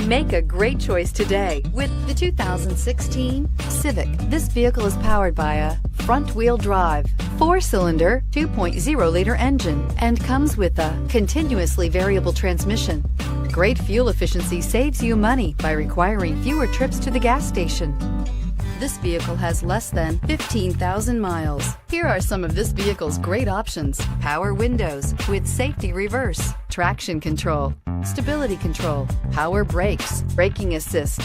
Make a great choice today with the 2016 Civic. This vehicle is powered by a front-wheel drive, 4-cylinder, 2.0-liter engine, and comes with a continuously variable transmission. Great fuel efficiency saves you money by requiring fewer trips to the gas station. This vehicle has less than 15,000 miles. Here are some of this vehicle's great options: power windows with safety reverse, traction control, stability control, power brakes, braking assist.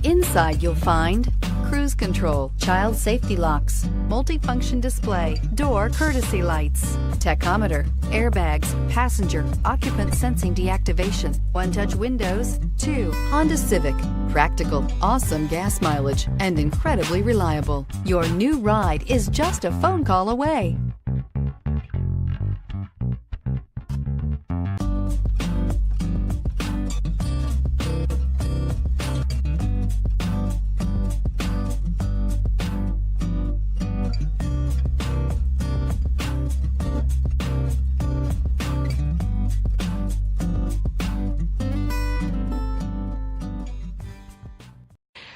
Inside you'll find cruise control, child safety locks, multifunction display, door courtesy lights, tachometer, airbags, passenger, occupant sensing deactivation, one-touch windows, 2 Honda Civic. Practical, awesome gas mileage, and incredibly reliable. Your new ride is just a phone call away.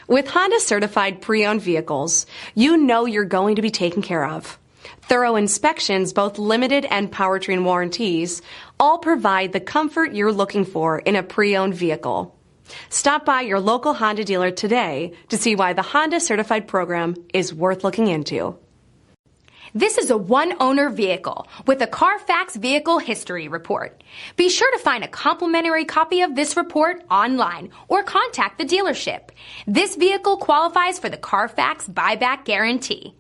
With Honda certified pre-owned vehicles, you know you're going to be taken care of. Thorough inspections, both limited and powertrain warranties, all provide the comfort you're looking for in a pre-owned vehicle. Stop by your local Honda dealer today to see why the Honda certified program is worth looking into. This is a one-owner vehicle with a CARFAX Vehicle History Report. Be sure to find a complimentary copy of this report online or contact the dealership. This vehicle qualifies for the CARFAX Buyback Guarantee.